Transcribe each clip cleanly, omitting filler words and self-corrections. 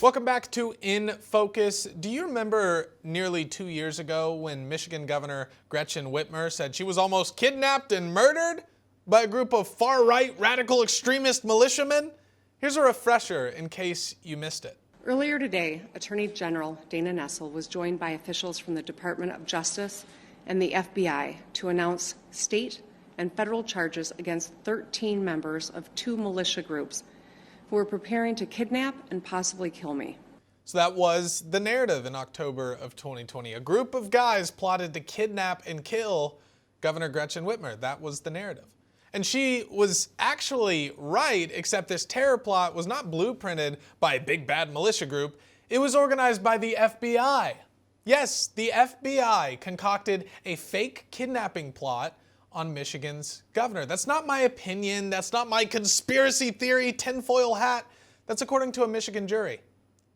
Welcome back to In Focus. Do you remember nearly 2 years ago when Michigan Governor Gretchen Whitmer said she was almost kidnapped and murdered by a group of far-right radical extremist militiamen? Here's a refresher in case you missed it. Earlier today, Attorney General Dana Nessel was joined by officials from the Department of Justice and the FBI to announce state and federal charges against 13 members of 2 militia groups who were preparing to kidnap and possibly kill me. So that was the narrative in October of 2020. A group of guys plotted to kidnap and kill Governor Gretchen Whitmer. That was the narrative. And she was actually right, except this terror plot was not blueprinted by a big bad militia group. It was organized by the FBI. Yes, the FBI concocted a fake kidnapping plot on Michigan's governor. That's not my opinion. That's not my conspiracy theory tinfoil hat. That's according to a Michigan jury.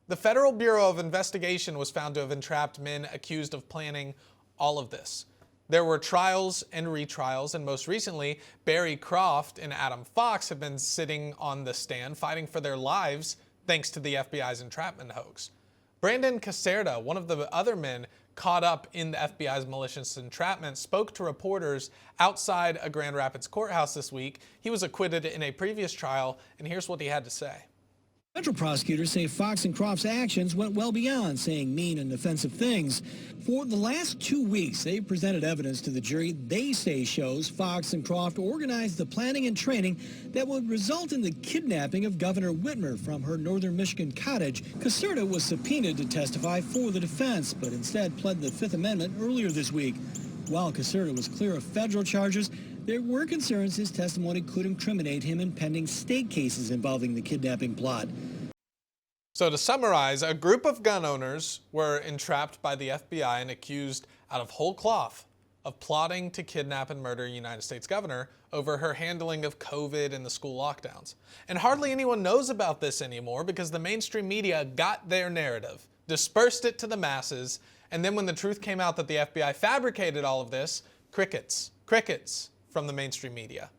The Federal Bureau of Investigation was found to have entrapped men accused of planning all of this. There were trials and retrials, and most recently, Barry Croft and Adam Fox have been sitting on the stand fighting for their lives thanks to the FBI's entrapment hoax. Brandon Caserta, one of the other men caught up in the FBI's malicious entrapment, spoke to reporters outside a Grand Rapids courthouse this week. He was acquitted in a previous trial, and here's what he had to say. Federal prosecutors say Fox and Croft's actions went well beyond saying mean and offensive things. For the last 2 weeks, they presented evidence to the jury they say shows Fox and Croft organized the planning and training that would result in the kidnapping of Governor Whitmer from her northern Michigan cottage. Caserta was subpoenaed to testify for the defense, but instead pled the Fifth Amendment earlier this week. While Caserta was clear of federal charges, there were concerns his testimony could incriminate him in pending state cases involving the kidnapping plot. So to summarize, a group of gun owners were entrapped by the FBI and accused out of whole cloth of plotting to kidnap and murder a United States governor over her handling of COVID and the school lockdowns. And hardly anyone knows about this anymore because the mainstream media got their narrative, dispersed it to the masses, and then when the truth came out that the FBI fabricated all of this, crickets from the mainstream media.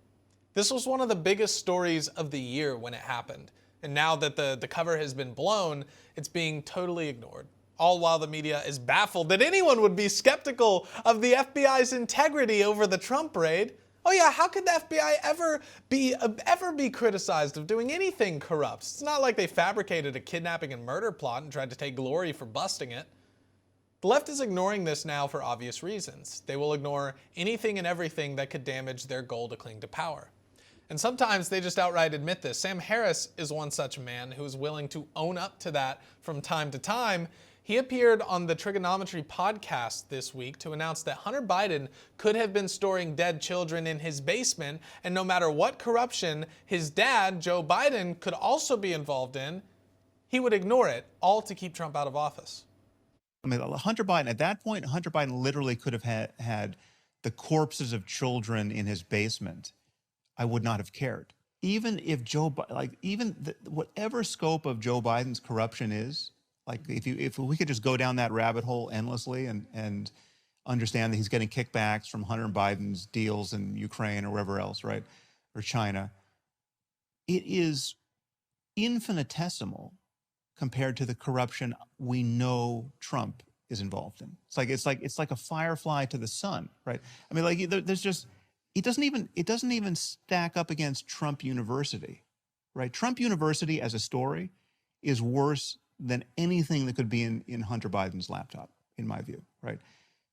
This was one of the biggest stories of the year when it happened. And now that the cover has been blown, it's being totally ignored. All while the media is baffled that anyone would be skeptical of the FBI's integrity over the Trump raid. Oh yeah, how could the FBI ever be criticized of doing anything corrupt? It's not like they fabricated a kidnapping and murder plot and tried to take glory for busting it. The left is ignoring this now for obvious reasons. They will ignore anything and everything that could damage their goal to cling to power. And sometimes they just outright admit this. Sam Harris is one such man who is willing to own up to that from time to time. He appeared on the Trigonometry podcast this week to announce that Hunter Biden could have been storing dead children in his basement, and no matter what corruption his dad, Joe Biden, could also be involved in, he would ignore it, all to keep Trump out of office. I mean, Hunter Biden, at that point, Hunter Biden literally could have had the corpses of children in his basement. I would not have cared. Even if whatever scope of Joe Biden's corruption is, like if we could just go down that rabbit hole endlessly and understand that he's getting kickbacks from Hunter Biden's deals in Ukraine or wherever else, right, or China, it is infinitesimal compared to the corruption we know Trump is involved in. It's like a firefly to the sun, right? I mean, like there's just it doesn't even stack up against Trump University, right? Trump University as a story is worse than anything that could be in Hunter Biden's laptop, in my view, right?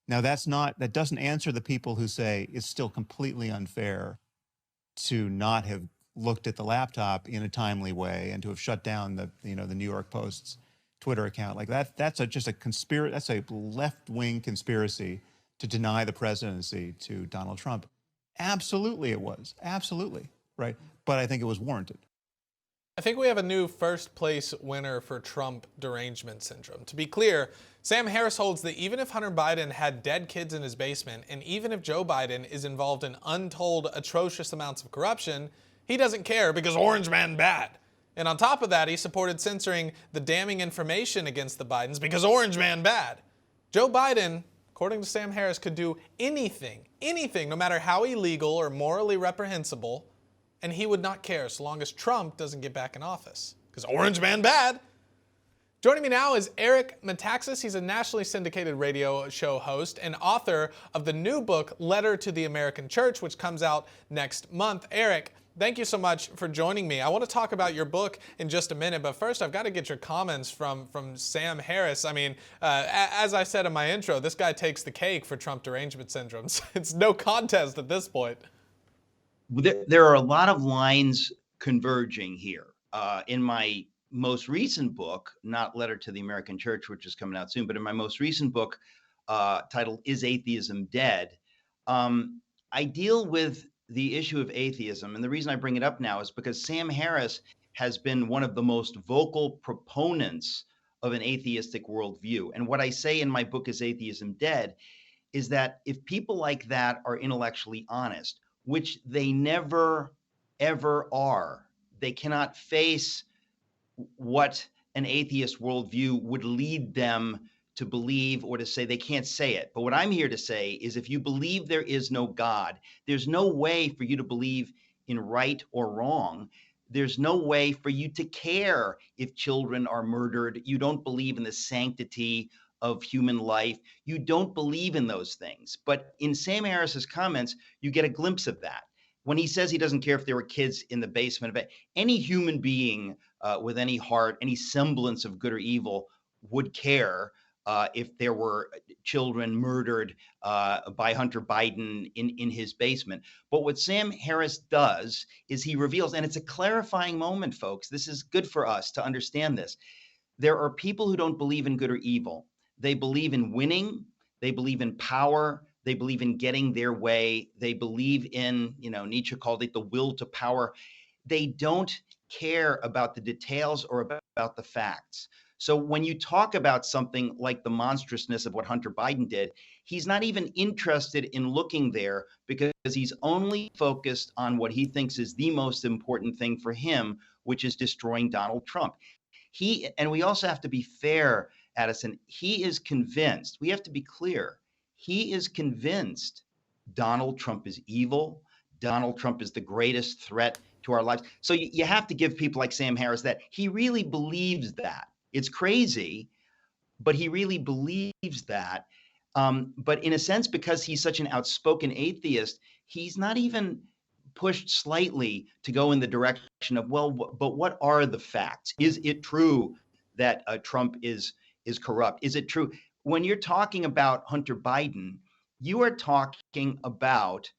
Now that doesn't answer the people who say it's still completely unfair to not have looked at the laptop in a timely way and to have shut down the New York Post's Twitter account. Like that's a left-wing conspiracy to deny the presidency to Donald Trump. Absolutely it was. Absolutely. Right. But I think it was warranted. I think we have a new first place winner for Trump derangement syndrome. To be clear, Sam Harris holds that even if Hunter Biden had dead kids in his basement, and even if Joe Biden is involved in untold atrocious amounts of corruption, he doesn't care because Orange Man bad. And on top of that, he supported censoring the damning information against the Bidens because Orange Man bad. Joe Biden, according to Sam Harris, could do anything, no matter how illegal or morally reprehensible, and he would not care so long as Trump doesn't get back in office. Because Orange Man bad. Joining me now is Eric Metaxas. He's a nationally syndicated radio show host and author of the new book, Letter to the American Church, which comes out next month. Eric, thank you so much for joining me. I want to talk about your book in just a minute, but first I've got to get your comments from Sam Harris. I mean, as I said in my intro, this guy takes the cake for Trump derangement syndrome. It's no contest at this point. There are a lot of lines converging here. In my most recent book, not Letter to the American Church, which is coming out soon, but in my most recent book titled Is Atheism Dead? I deal with the issue of atheism. And the reason I bring it up now is because Sam Harris has been one of the most vocal proponents of an atheistic worldview. And what I say in my book, Is Atheism Dead? Is that if people like that are intellectually honest, which they never, ever are, they cannot face what an atheist worldview would lead them to believe or to say. They can't say it. But what I'm here to say is if you believe there is no God, there's no way for you to believe in right or wrong. There's no way for you to care if children are murdered. You don't believe in the sanctity of human life. You don't believe in those things. But in Sam Harris's comments, you get a glimpse of that. When he says he doesn't care if there were kids in the basement of it, any human being with any heart, any semblance of good or evil would care if there were children murdered by Hunter Biden in his basement. But what Sam Harris does is he reveals, and it's a clarifying moment, folks. This is good for us to understand this. There are people who don't believe in good or evil. They believe in winning. They believe in power. They believe in getting their way. They believe in, Nietzsche called it the will to power. They don't care about the details or about the facts. So when you talk about something like the monstrousness of what Hunter Biden did, he's not even interested in looking there because he's only focused on what he thinks is the most important thing for him, which is destroying Donald Trump. And we also have to be fair, Addison. He is convinced, we have to be clear, he is convinced Donald Trump is evil. Donald Trump is the greatest threat to our lives. So you have to give people like Sam Harris that he really believes that. It's crazy, but he really believes that. But in a sense, because he's such an outspoken atheist, he's not even pushed slightly to go in the direction of, well, but what are the facts? Is it true that Trump is corrupt? Is it true? When you're talking about Hunter Biden, you are talking about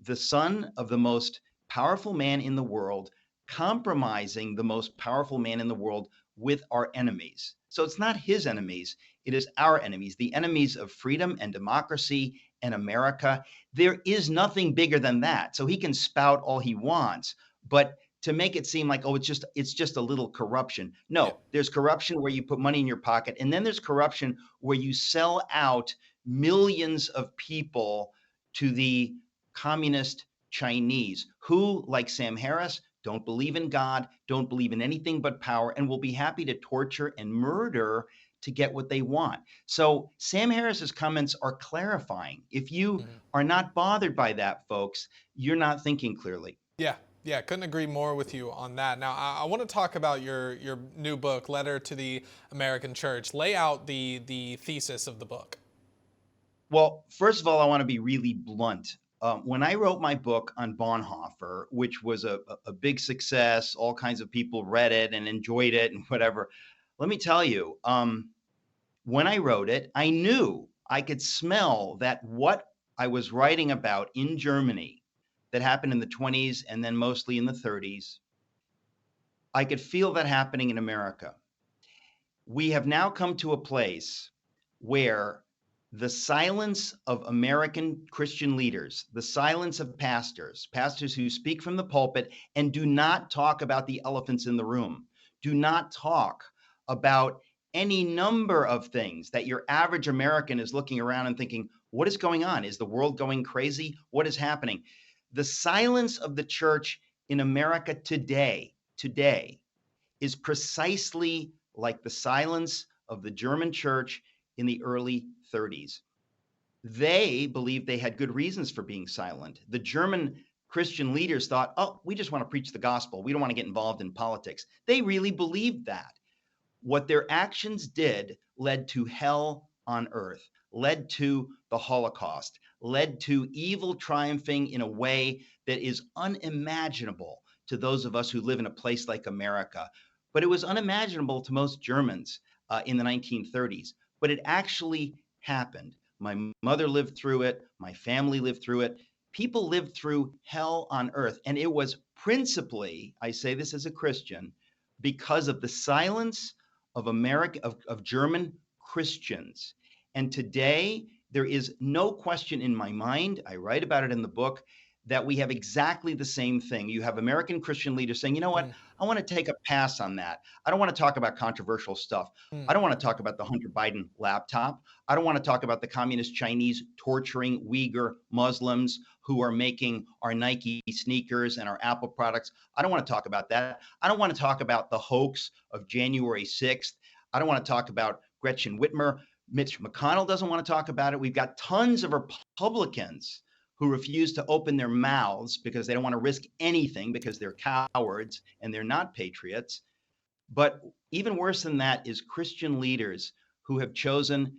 the son of the most powerful man in the world compromising the most powerful man in the world with our enemies. So it's not his enemies, it is our enemies, the enemies of freedom and democracy and America. There is nothing bigger than that. So he can spout all he wants, but to make it seem like, oh, it's just a little corruption. No, there's corruption where you put money in your pocket, and then there's corruption where you sell out millions of people to the communist Chinese who, like Sam Harris, don't believe in God, don't believe in anything but power, and will be happy to torture and murder to get what they want. So Sam Harris's comments are clarifying. If you are not bothered by that, folks, you're not thinking clearly. Yeah, couldn't agree more with you on that. Now, I want to talk about your new book, Letter to the American Church. Lay out the thesis of the book. Well, first of all, I want to be really blunt. When I wrote my book on Bonhoeffer, which was a big success, all kinds of people read it and enjoyed it and whatever. Let me tell you, when I wrote it, I knew I could smell that what I was writing about in Germany that happened in the 20s and then mostly in the 30s, I could feel that happening in America. We have now come to a place where the silence of American Christian leaders, the silence of pastors who speak from the pulpit and do not talk about the elephants in the room, do not talk about any number of things that your average American is looking around and thinking, what is going on? Is the world going crazy? What is happening? The silence of the church in America today is precisely like the silence of the German church in the early 30s. They believed they had good reasons for being silent. The German Christian leaders thought, oh, we just want to preach the gospel. We don't want to get involved in politics. They really believed that. What their actions did led to hell on earth, led to the Holocaust, led to evil triumphing in a way that is unimaginable to those of us who live in a place like America. But it was unimaginable to most Germans in the 1930s. But it actually happened. My mother lived through it. My family lived through it. People lived through hell on earth. And it was principally, I say this as a Christian, because of the silence of German Christians. And today, there is no question in my mind, I write about it in the book, that we have exactly the same thing. You have American Christian leaders saying, you know what, I want to take a pass on that. I don't want to talk about controversial stuff. I don't want to talk about the Hunter Biden laptop. I don't want to talk about the communist Chinese torturing Uyghur Muslims who are making our Nike sneakers and our Apple products. I don't want to talk about that. I don't want to talk about the hoax of January 6th. I don't want to talk about Gretchen Whitmer. Mitch McConnell doesn't want to talk about it. We've got tons of Republicans who refuse to open their mouths because they don't want to risk anything because they're cowards and they're not patriots. But even worse than that is Christian leaders who have chosen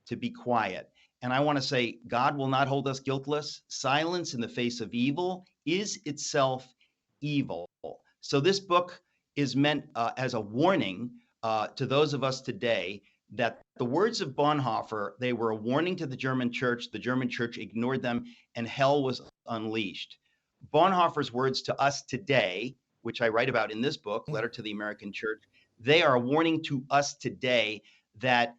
to be quiet. And I want to say, God will not hold us guiltless. Silence in the face of evil is itself evil. So this book is meant as a warning to those of us today that the words of Bonhoeffer, they were a warning to the German church. The German church ignored them, and hell was unleashed. Bonhoeffer's words to us today, which I write about in this book, Letter to the American Church, they are a warning to us today that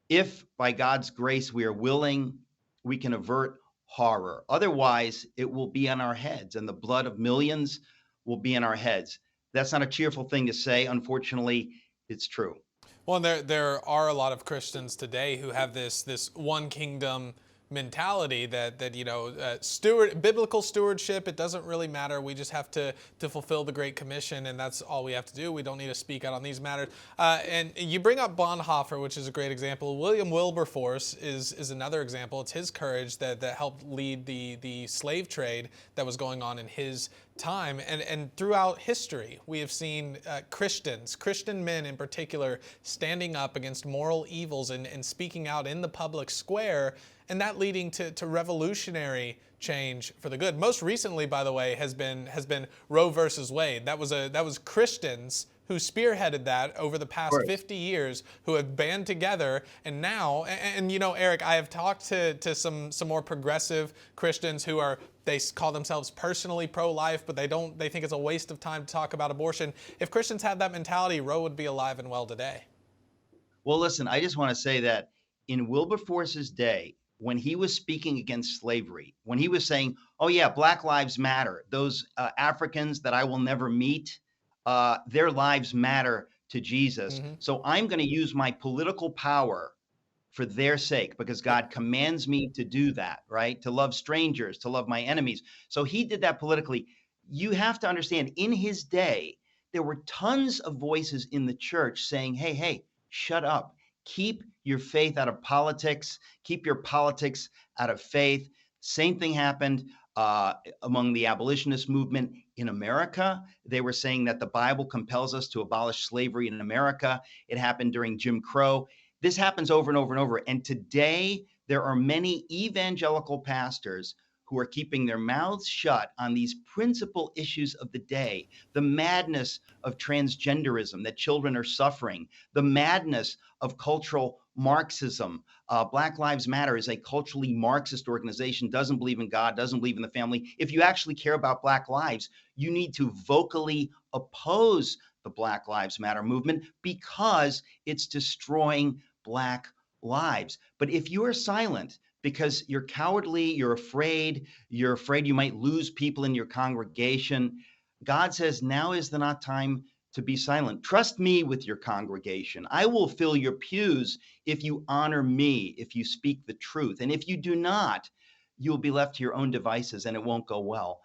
if by God's grace we are willing, we can avert horror. Otherwise, it will be on our heads, and the blood of millions will be in our heads. That's not a cheerful thing to say. Unfortunately, it's true. Well, there are a lot of Christians today who have this one kingdom mentality that biblical stewardship, it doesn't really matter. We just have to fulfill the Great Commission, and that's all we have to do. We don't need to speak out on these matters. And you bring up Bonhoeffer, which is a great example. William Wilberforce is another example. It's his courage that helped lead the slave trade that was going on in his time. And throughout history, we have seen Christian men in particular, standing up against moral evils and speaking out in the public square, and that leading to revolutionary change for the good. Most recently, by the way, has been Roe versus Wade. That was Christians who spearheaded that over the past 50 years, who have band together, and now, and Eric, I have talked to some more progressive Christians who they call themselves personally pro-life, but they think it's a waste of time to talk about abortion. If Christians had that mentality, Roe would be alive and well today. Well, listen, I just want to say that in Wilberforce's day, when he was speaking against slavery, when he was saying, oh yeah, Black Lives Matter, those Africans that I will never meet, their lives matter to Jesus. So I'm going to use my political power for their sake because God commands me to do that, right? To love strangers, to love my enemies. So he did that politically. You have to understand, in his day, there were tons of voices in the church saying, hey, shut up. Keep your faith out of politics. Keep your politics out of faith. Same thing happened among the abolitionist movement in America. They were saying that the Bible compels us to abolish slavery in America. It happened during Jim Crow. This happens over and over and over. And today, there are many evangelical pastors who are keeping their mouths shut on these principal issues of the day, the madness of transgenderism, that children are suffering, the madness of cultural Marxism. Black Lives Matter is a culturally Marxist organization, doesn't believe in God, doesn't believe in the family. If you actually care about Black lives, you need to vocally oppose the Black Lives Matter movement because it's destroying Black lives. But if you are silent because you're cowardly, you're afraid you might lose people in your congregation, God says now is the not time to be silent. Trust me with your congregation. I will fill your pews if you honor me, if you speak the truth. And if you do not, you'll be left to your own devices and it won't go well.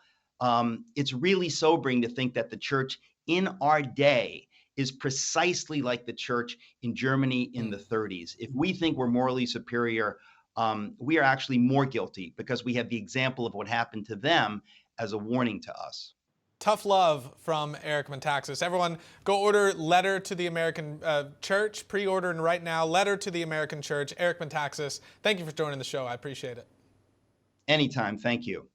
It's really sobering to think that the church in our day is precisely like the church in Germany in the 30s. If we think we're morally superior, we are actually more guilty because we have the example of what happened to them as a warning to us. Tough love from Eric Metaxas. Everyone, go order Letter to the American Church. Pre-ordering right now. Letter to the American Church. Eric Metaxas, thank you for joining the show. I appreciate it. Anytime. Thank you.